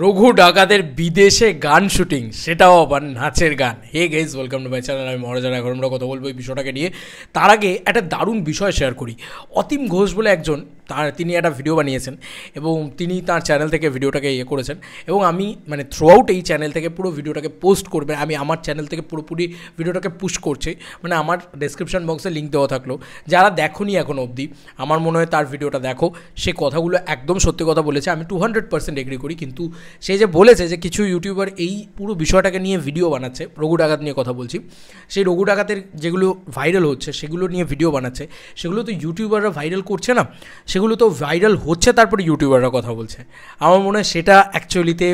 রঘু ডাকাতের বিদেশে গান শুটিং, সেটাও আবার নাচের গান। Hey guys, welcome to my channel. আমি মহারাজা। এখন আমরা কথা বলবো এই বিষয়টাকে নিয়ে। তার আগে একটা দারুণ বিষয় শেয়ার করি। অতীম ঘোষ বলে একজন, তিনি একটা ভিডিও বানিয়েছেন এবং তিনি তার চ্যানেল থেকে ভিডিওটাকে করেছেন এবং আমি থ্রু আউট এই চ্যানেল থেকে পুরো ভিডিওটাকে পোস্ট করবে। আমি আমার চ্যানেল থেকে পুরোপুরি ভিডিওটাকে পুশ করছি, আমার ডেসক্রিপশন বক্সে লিঙ্ক দেওয়া থাকলো। যারা দেখোনি এখনও অবধি, আমার মনে হয় তার ভিডিওটা দেখো। সে কথাগুলো একদম সত্যি কথা বলেছে, আমি 200% এগ্রি করি। কিন্তু সে যে বলেছে যে কিছু ইউটিউবার এই পুরো বিষয়টাকে নিয়ে ভিডিও বানাচ্ছে, রঘু ডাকাত নিয়ে কথা বলছি, সেই রঘু ডাকাতের যেগুলো ভাইরাল হচ্ছে সেগুলো নিয়ে ভিডিও বানাচ্ছে, সেগুলো তো ইউটিউবাররা ভাইরাল করছে না, সেগুলো তো ভাইরাল হচ্ছে, তারপরে ইউটিউবাররা কথা বলছে। আমার মনে হয় সেটা অ্যাকচুয়ালিতে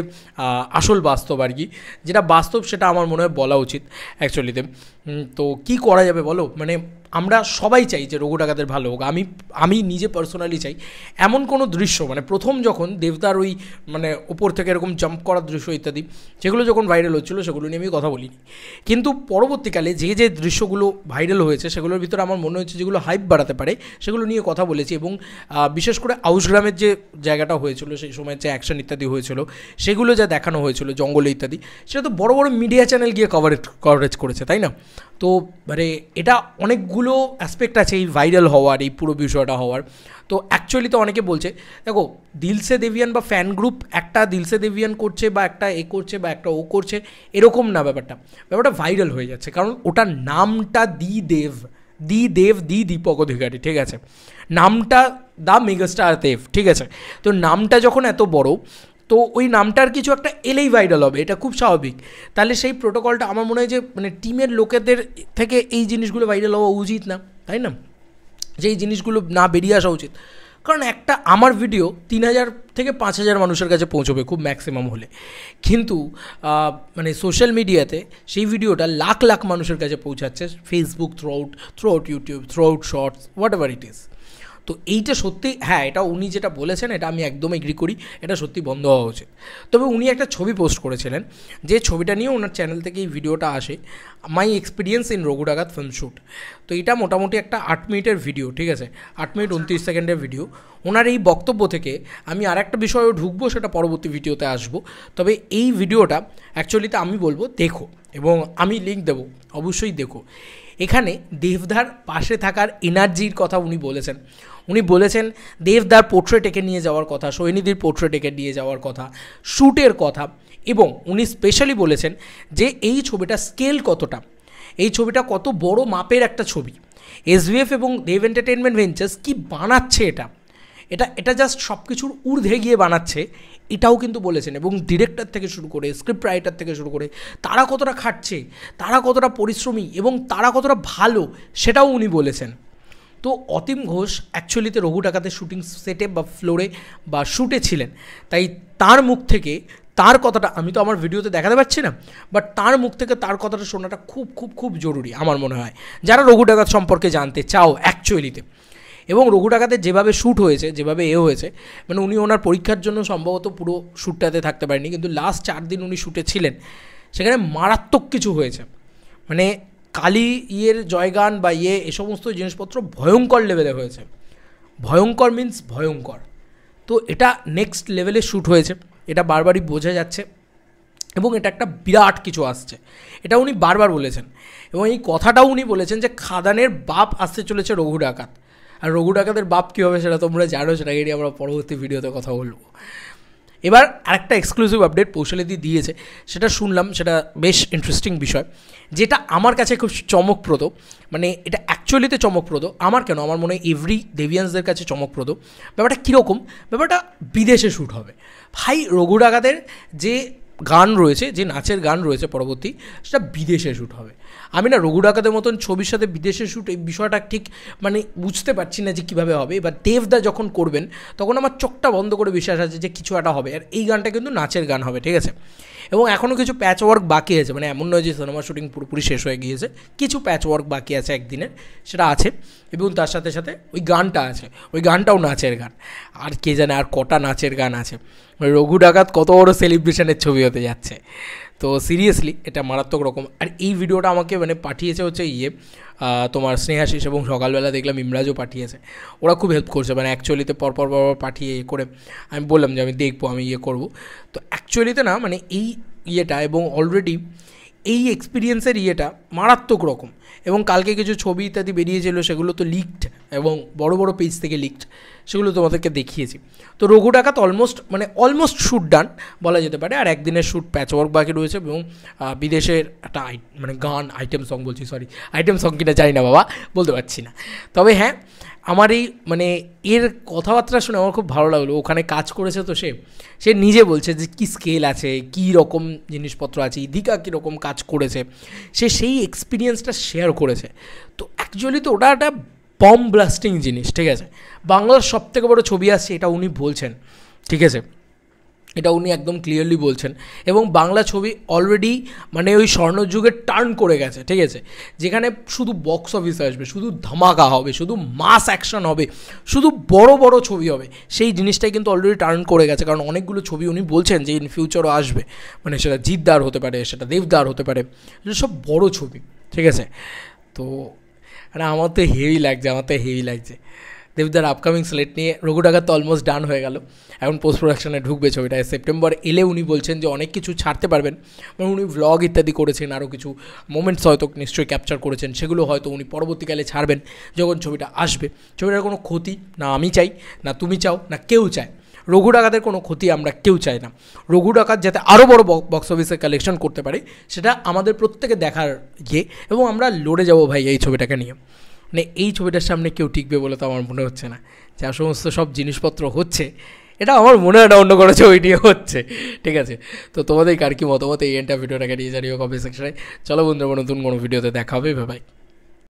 আসল বাস্তব আর কি। যেটা বাস্তব সেটা আমার মনে হয় বলা উচিত অ্যাকচুয়ালিতে। তো কি করা যাবে বলো? আমরা সবাই চাই যে রঘু ডাকাতের ভালো হোক। আমি নিজে পার্সোনালি চাই এমন কোনো দৃশ্য, প্রথম যখন দেবদার ওই ওপর থেকে এরকম জাম্প করার দৃশ্য ইত্যাদি, যেগুলো যখন ভাইরাল হচ্ছিলো সেগুলো নিয়ে আমি কথা বলিনি। কিন্তু পরবর্তীকালে যে দৃশ্যগুলো ভাইরাল হয়েছে সেগুলোর ভিতরে আমার মনে হচ্ছে যেগুলো হাইপ বাড়াতে পারে সেগুলো নিয়ে কথা বলেছি। এবং বিশেষ করে আউসগ্রামের যে জায়গাটা হয়েছিল, সেই সময় যে অ্যাকশন ইত্যাদি হয়েছিল, সেগুলো যা দেখানো হয়েছিল জঙ্গলে ইত্যাদি, সেটা তো বড় বড় মিডিয়া চ্যানেল গিয়ে কভারেজ করেছে, তাই না? তো এটা অনেকগুলো অ্যাসপেক্ট আছে এই ভাইরাল হওয়ার, এই পুরো বিষয়টা হওয়ার। তো অ্যাকচুয়ালি তো অনেকে বলছে, দেখো দিলসে দেবিয়ান বা ফ্যান গ্রুপ একটা দিলসে দেবিয়ান করছে বা একটা এ করছে বা একটা ও করছে, এরকম না ব্যাপারটা ভাইরাল হয়ে যাচ্ছে। কারণ ওটার নামটা দীপক অধিকারী, ঠিক আছে? নামটা দ্য মেগাস্টার দেব, ঠিক আছে? তো নামটা যখন এত বড়, তো ওই নামটার কিছু একটা এলেই ভাইরাল হবে, এটা খুব স্বাভাবিক। তাহলে সেই প্রোটোকলটা আমার মনে হয় যে টিমের লোকেদের থেকে এই জিনিসগুলো ভাইরাল হওয়া উচিত না, তাই না? যে এই জিনিসগুলো না বেরিয়ে আসা উচিত। কারণ একটা আমার ভিডিও 3000 থেকে 5000 মানুষের কাছে পৌঁছবে খুব ম্যাক্সিমাম হলে, কিন্তু সোশ্যাল মিডিয়াতে সেই ভিডিওটা লাখ লাখ মানুষের কাছে পৌঁছাচ্ছে, Facebook throughout YouTube, throughout shorts, whatever it is. তো এইটা সত্যি, হ্যাঁ, এটা উনি যেটা বলেছেন এটা আমি একদম এগ্রি করি, এটা সত্যি বন্ধ হওয়া উচিত। তবে উনি একটা ছবি পোস্ট করেছিলেন, যে ছবিটা নিয়ে ওনার চ্যানেল থেকে এই ভিডিওটা আসে, মাই এক্সপিরিয়েন্স ইন রঘু ডাকাত ফিল্ম শ্যুট। তো এটা মোটামুটি একটা 8 মিনিটের ভিডিও, ঠিক আছে? 8 মিনিট 29 সেকেন্ডের ভিডিও। ওনার এই বক্তব্য থেকে আমি আর একটা বিষয়ে ঢুকবো, সেটা পরবর্তী ভিডিওতে আসবো। তবে এই ভিডিওটা অ্যাকচুয়ালিতে আমি বলবো দেখো, এবং আমি লিঙ্ক দেবো, অবশ্যই দেখো। এখানে দেবদার পাশে থাকার এনার্জির কথা উনি বলেছেন। উনি বলেছেন দেবদার পোর্ট্রেট এঁকে নিয়ে যাওয়ার কথা, সৈনিধির পোর্ট্রেট এঁকে নিয়ে যাওয়ার কথা, শ্যুটের কথা, এবং উনি স্পেশালি বলেছেন যে এই ছবিটা স্কেল কতটা, এই ছবিটা কত বড় মাপের একটা ছবি। এসভিএফ এবং দেব এন্টারটেনমেন্ট ভেঞ্চার্স কী বানাচ্ছে, এটা জাস্ট সব কিছুর ঊর্ধ্বে গিয়ে বানাচ্ছে, এটাও কিন্তু বলেছেন। এবং ডিরেক্টর থেকে শুরু করে স্ক্রিপ্ট রাইটার থেকে শুরু করে তারা কতটা খাটছে, তারা কতটা পরিশ্রমী এবং তারা কতটা ভালো, সেটাও উনি বলেছেন। তো অতীম ঘোষ অ্যাকচুয়ালিতে রঘু ডাকাতের শুটিং সেটে বা ফ্লোরে বা শ্যুটে ছিলেন, তাই তার মুখ থেকে তার কথাটা আমি তো আমার ভিডিওতে দেখাতে পারছি না, বাট তার মুখ থেকে তার কথাটা শোনাটা খুব খুব খুব জরুরি আমার মনে হয়, যারা রঘু ডাকাত সম্পর্কে জানতে চাও অ্যাকচুয়ালিতে। এবং রঘু ডাকাতের যেভাবে শ্যুট হয়েছে, যেভাবে হয়েছে, উনি ওনার পরীক্ষার জন্য সম্ভবত পুরো শ্যুটটাতে থাকতে পারেননি, কিন্তু লাস্ট 4 দিন উনি শ্যুটে ছিলেন, সেখানে মারাত্মক কিছু হয়েছে। কালী জয়গান বা এ সমস্ত জিনিসপত্র ভয়ঙ্কর লেভেলে হয়েছে। ভয়ঙ্কর মিন্স ভয়ঙ্কর। তো এটা নেক্সট লেভেলে শ্যুট হয়েছে, এটা বারবারই বোঝা যাচ্ছে, এবং এটা একটা বিরাট কিছু আসছে, এটা উনি বারবার বলেছেন। এবং এই কথাটাও উনি বলেছেন যে খাদানের বাপ আসতে চলেছে রঘু ডাকাত। আর রঘু ডাকাতের বাপ কী হবে সেটা তোমরা জানো, সেটাকে নিয়ে আমরা পরবর্তী ভিডিওতে কথা বলবো। এবার আরেকটা এক্সক্লুসিভ আপডেট পৌশালিদি দিয়েছে, সেটা শুনলাম, সেটা বেশ ইন্টারেস্টিং বিষয়, যেটা আমার কাছে খুব চমকপ্রদ। এটা অ্যাকচুয়ালিতে চমকপ্রদ আমার, কেন আমার মনে হয় এভরি দেবিয়ান্সদের কাছে চমকপ্রদ। ব্যাপারটা কীরকম? ব্যাপারটা বিদেশে শ্যুট হবে ভাই। রঘু ডাকাতের যে গান রয়েছে, যে নাচের গান রয়েছে পরবর্তী, সেটা বিদেশে শ্যুট হবে। আমি না রঘু ডাকাতের মতন ছবির সাথে বিদেশে শ্যুট, এই বিষয়টা ঠিক বুঝতে পারছি না যে কীভাবে হবে। এবার দেবদা যখন করবেন তখন আমার চোখটা বন্ধ করে বিশ্বাস আছে যে কিছু একটা হবে। আর এই গানটা কিন্তু নাচের গান হবে, ঠিক আছে? এবং এখনও কিছু প্যাচ ওয়ার্ক বাকি আছে, এমন নয় যে সিনেমা শ্যুটিং পুরোপুরি শেষ হয়ে গিয়েছে, কিছু প্যাচ ওয়ার্ক বাকি আছে একদিনের, সেটা আছে। এবং তার সাথে সাথে ওই গানটা আছে, ওই গানটাও নাচের গান। আর কে জানে আর কটা নাচের গান আছে। রঘু ডাকাত কত বড় সেলিব্রেশনের ছবি হতে যাচ্ছে। তো সিরিয়াসলি এটা মারাত্মক রকম। আর এই ভিডিওটা আমাকে পাঠিয়েছে হচ্ছে তোমার স্নেহাশিস, এবং সকালবেলা দেখলাম ইমরাজও পাঠিয়েছে। ওরা খুব হেল্প করছে, অ্যাকচুয়ালিতে পরপর পাঠিয়ে করে আমি বললাম যে আমি দেখবো, আমি করবো। তো অ্যাকচুয়ালিতে না মানে এই ইয়েটা এবং অলরেডি এই এক্সপিরিয়েন্সের ইয়েটা মারাত্মক রকম। এবং কালকে কিছু ছবি ইত্যাদি বেরিয়েছিল, সেগুলো তো লিকড এবং বড় বড় পেজ থেকে লিকড, সেগুলো তোমাদেরকে দেখিয়েছি। তো রঘু ডাকাত অলমোস্ট শ্যুট ডান বলা যেতে পারে। আর একদিনের শ্যুট প্যাচওয়ার্ক বাকি রয়েছে এবং বিদেশের একটা গান আইটেম সং বলছি, সরি আইটেম সং কিনা জানি না বাবা, বলতে পারছি না। তবে হ্যাঁ, আমার এই এর কথাবার্তা শুনে আমার খুব ভালো লাগলো। ওখানে কাজ করেছে তো সে নিজে বলছে যে কী স্কেল আছে, কী রকম জিনিসপত্র আছে, ইদিকা কীরকম কাজ করেছে, সে সেই এক্সপিরিয়েন্সটা শেয়ার করেছে। তো অ্যাকচুয়ালি তো ওটা একটা বম্ব ব্লাস্টিং জিনিস, ঠিক আছে। বাংলার সবথেকে বড় ছবি আসছে এটা উনি বলছেন, ঠিক আছে, এটা উনি একদম ক্লিয়ারলি বলছেন। এবং বাংলা ছবি অলরেডি ওই স্বর্ণযুগে টার্ন করে গেছে, ঠিক আছে, যেখানে শুধু বক্স অফিসে আসবে, শুধু ধামাকা হবে, শুধু মাস অ্যাকশন হবে, শুধু বড় বড় ছবি হবে। সেই জিনিসটাই কিন্তু অলরেডি টার্ন করে গেছে, কারণ অনেকগুলো ছবি উনি বলছেন যে ইন ফিউচারও আসবে, সেটা জিদ্দার হতে পারে, সেটা দেবদার হতে পারে, সব বড় ছবি, ঠিক আছে। তো আমার তো হেভি লাগছে দেবদার আপকামিং স্লেট নিয়ে। রঘু ডাকাত তো অলমোস্ট ডান হয়ে গেল, এখন পোস্ট প্রোডাকশানে ঢুকবে ছবিটা। সেপ্টেম্বর এলে উনি বলছেন যে অনেক কিছু ছাড়তে পারবেন, উনি ভ্লগ ইত্যাদি করেছেন, আরও কিছু মোমেন্টস হয়তো নিশ্চয়ই ক্যাপচার করেছেন, সেগুলো হয়তো উনি পরবর্তীকালে ছাড়বেন যখন ছবিটা আসবে। ছবিটার কোনো ক্ষতি না আমি চাই, না তুমি চাও, না কেউ চায়। রঘু ডাকাতের কোনো ক্ষতি আমরা কেউ চাই না। রঘু ডাকাত যাতে আরও বড় বক্স অফিসে কালেকশন করতে পারে, সেটা আমাদের প্রত্যেকে দেখার এবং আমরা লড়ে যাবো ভাই এই ছবিটাকে নিয়ে। এই ছবিটার সামনে কেউ টিকবে বলে তো আমার মনে হচ্ছে না। যা সমস্ত সব জিনিসপত্র হচ্ছে, এটা আমার মনে হয় না অন্য কোনো ছবি নিয়ে হচ্ছে, ঠিক আছে। তো তোমাদের কার কি মতামত এই ভিডিওটাকে নিয়ে জানিও কমেন্ট সেকশনে। চলো বন্ধুরা, নতুন কোনো ভিডিওতে দেখা হবে, ভাই।